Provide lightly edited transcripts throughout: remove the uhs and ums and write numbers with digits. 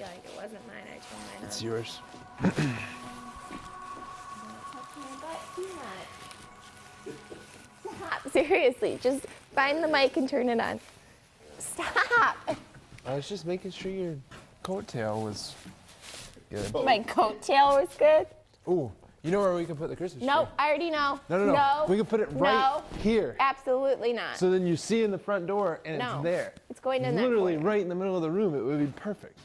feel like it wasn't mine. I turned mine on. It's yours. Don't touch my butt too much. Stop, seriously. Just find the mic and turn it on. Stop. I was just making sure your coattail was good. My coattail was good. Ooh, you know where we can put the Christmas tree? Nope, I already know. No. We can put it right here. Absolutely not. So then you see in the front door and No. it's there. It's going in that Literally corner. right in the middle of the room. It would be perfect.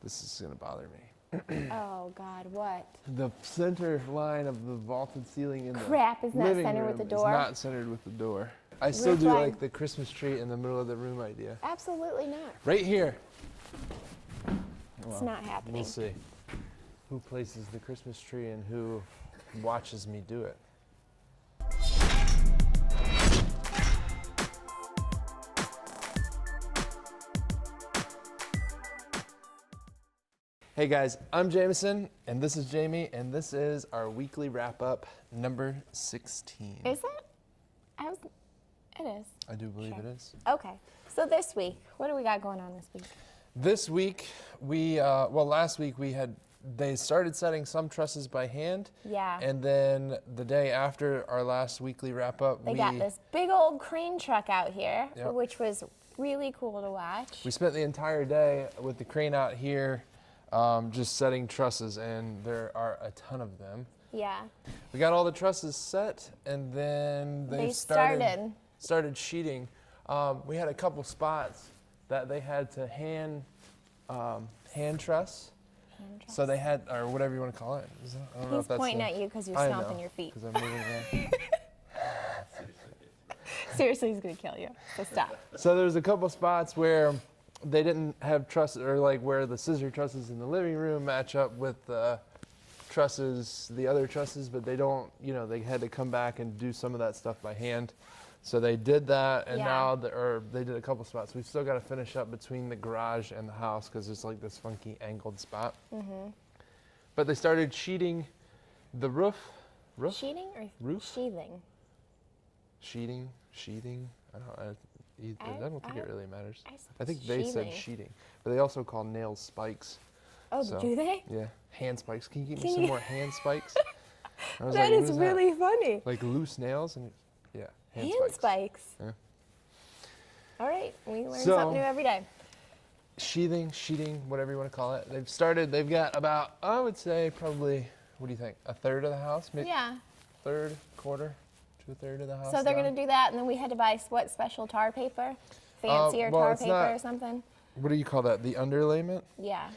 This is gonna bother me. Oh God, what? The center line of the vaulted ceiling in Crap, the is not living centered room with the is door. not centered with the door. I still Roof do line. like the Christmas tree in the middle of the room idea. Absolutely not. Right here. It's not happening. We'll see. Who places the Christmas tree and who watches me do it. Hey guys, I'm Jameson, and this is Jamie, and this is our weekly wrap-up number 16. Is it? It is. I do believe Sure. it is. Okay. So this week, what do we got going on this week? This week, last week they started setting some trusses by hand. Yeah. And then the day after our last weekly wrap-up, They got this big old crane truck out here, Yep. which was really cool to watch. We spent the entire day with the crane out here, just setting trusses, and there are a ton of them. Yeah. We got all the trusses set, and then They started sheeting. We had a couple spots that they had to hand truss. So they had, or whatever you want to call it. I don't know He's if that's pointing at you because you're I stomping know, your feet. 'cause I'm moving around. Seriously, he's gonna kill you. So stop. So there's a couple spots where they didn't have trusses, or like where the scissor trusses in the living room match up with the trusses, the other trusses, but they don't, they had to come back and do some of that stuff by hand. So they did that, and Yeah. now, they did a couple spots. We've still got to finish up between the garage and the house because there's like this funky angled spot. Mm-hmm. But they started sheeting the roof. Sheeting or Roof? sheathing? Sheathing. I don't think it really matters. I I think they said sheathing. sheeting, but they also call nails spikes. Oh, So, do they? Yeah, hand spikes. Can you give Can me some you- more hand spikes? I was That like, what is really funny. like loose nails and yeah, Hand spikes. spikes. Yeah. All right, we learn So- something new every day. Sheeting, whatever you want to call it. They've got about, I would say probably, what do you think? A third of the house? Maybe Yeah. third, quarter to a third of the house. So they're done. gonna do that, and then we had to buy what special tar paper, fancier well, tar it's paper not- or something. What do you call that? The underlayment? Yeah.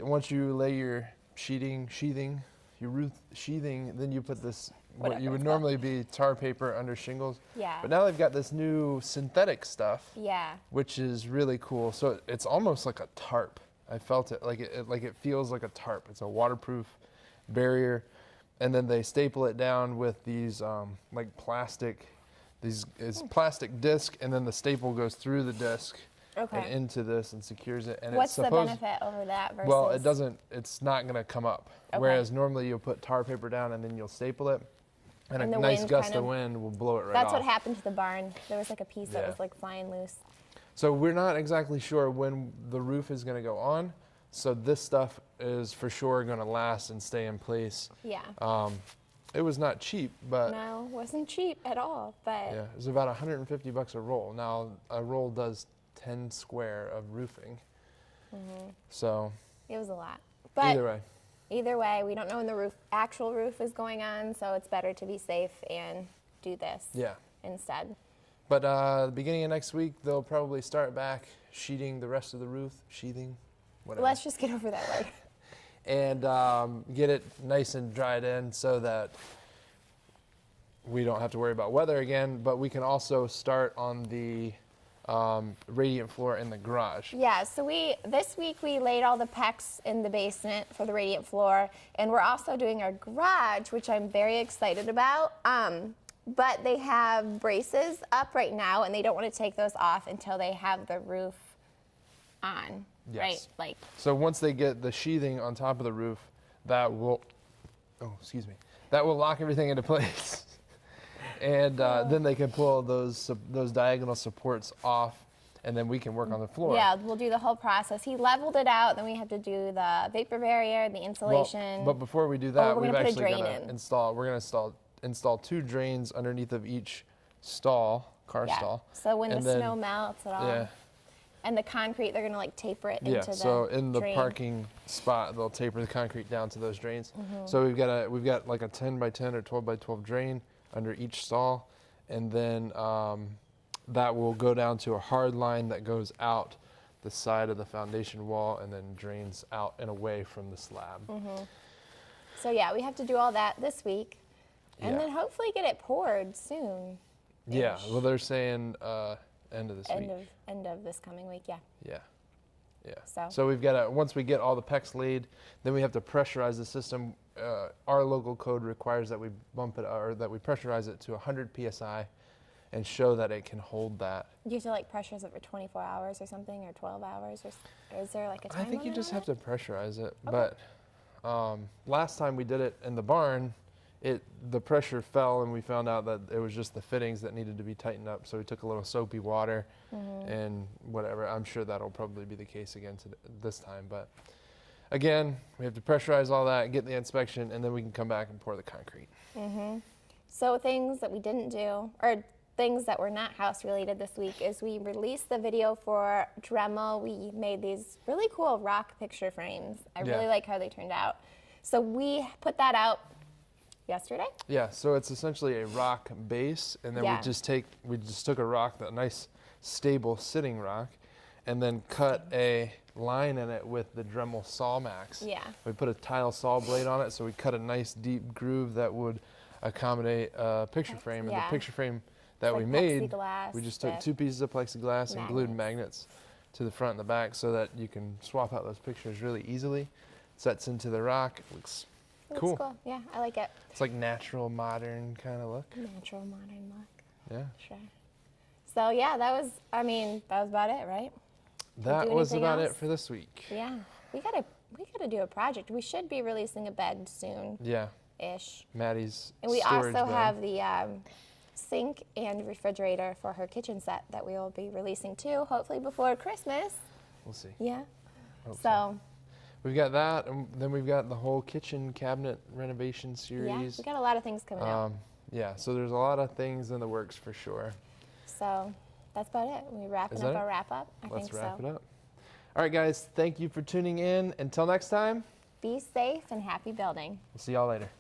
Once you lay your sheathing, your roof sheathing, then you put this, what Whatever you would it's called. normally be tar paper under shingles. Yeah. But now they've got this new synthetic stuff, Yeah. which is really cool. So it's almost like a tarp. I felt it like it feels like a tarp. It's a waterproof barrier, and then they staple it down with these like plastic. It's plastic disc, and then the staple goes through the disc and Okay. into this and secures it. And What's it's the supposed. benefit over that versus? Well, it doesn't. It's not going to come up. Okay. Whereas normally you'll put tar paper down and then you'll staple it, and And a the nice wind gust kind of of- wind will blow it right That's off. what happened to the barn. There was like a piece that Yeah. was like flying loose. So we're not exactly sure when the roof is going to go on. So this stuff is for sure going to last and stay in place. Yeah. It was not cheap, but No, wasn't cheap at all, but yeah, it was about $150 a roll. Now a roll does 10 square of roofing. So it was a lot. But either way, we don't know when the actual roof is going on, so it's better to be safe and do this yeah. instead. But the beginning of next week, they'll probably start back sheeting the rest of the roof, sheathing, whatever. Let's just get over that way. And get it nice and dried in so that we don't have to worry about weather again, but we can also start on the radiant floor in the garage. Yeah, so this week we laid all the PEX in the basement for the radiant floor, and we're also doing our garage, which I'm very excited about. But they have braces up right now, and they don't want to take those off until they have the roof on, right? Yes. So once they get the sheathing on top of the roof, that will lock everything into place. And then they can pull those diagonal supports off, and then we can work on the floor. Yeah, we'll do the whole process. He leveled it out, then we have to do the vapor barrier, the insulation. But before we do that, we're we've gonna put a actually drain gonna in. install 2 drains underneath of each car Yeah. stall. So when And the then- snow melts, it all. Yeah. And the concrete, they're gonna like taper it Yeah, into the so in the drain. parking spot, they'll taper the concrete down to those drains. Mm-hmm. So we've got like a 10 by 10 or 12 by 12 drain under each stall, and then that will go down to a hard line that goes out the side of the foundation wall and then drains out and away from the slab. Mm-hmm. So yeah, we have to do all that this week, and Yeah. then hopefully get it poured soon. Yeah, well, they're saying end of this week. End of this coming week. Yeah. Yeah. Yeah. So we've got to, once we get all the PEX laid, then we have to pressurize the system. Our local code requires that we bump it or that we pressurize it to 100 psi and show that it can hold that. You have to like pressurize it for 24 hours or something, or 12 hours, or is there like a time I think you limit just on have it? to pressurize it. Okay. But last time we did it in the barn, the pressure fell and we found out that it was just the fittings that needed to be tightened up. So we took a little soapy water and whatever. I'm sure that'll probably be the case again this time. But again, we have to pressurize all that, get the inspection, and then we can come back and pour the concrete. So things that we didn't do, or things that were not house related this week, is we released the video for Dremel. We made these really cool rock picture frames. I Yeah. really like how they turned out. So we put that out yesterday. Yeah, so it's essentially a rock base, and then Yeah. we just took a rock, that nice stable sitting rock, and then cut a line in it with the Dremel Sawmax. Yeah. We put a tile saw blade on it, so we cut a nice deep groove that would accommodate a picture frame. And Yeah. the picture frame that It's we like made, plexiglass we just took with 2 pieces of plexiglass and glued magnets to the front and the back so that you can swap out those pictures really easily. Sets into the rock. It looks It looks cool. cool. Yeah, I like it. It's like natural, modern kind of look. Natural modern look. Yeah. Sure. So yeah, that was about it, right? That do was anything about it else? for this week. Yeah. We gotta do a project. We should be releasing a bed soon-ish. Yeah, Maddie's And we storage also bed. have the sink and refrigerator for her kitchen set that we will be releasing too, hopefully before Christmas. We'll see. Yeah. Hope So we've got that, and then we've got the whole kitchen cabinet renovation yeah, series. we got a lot of things coming out. Yeah, so there's a lot of things in the works for sure. So that's about it. We wrapping Is up that it? our wrap up. I Let's think wrap so. it up. All right, guys, thank you for tuning in. Until next time, Be safe and happy building. we'll see y'all later.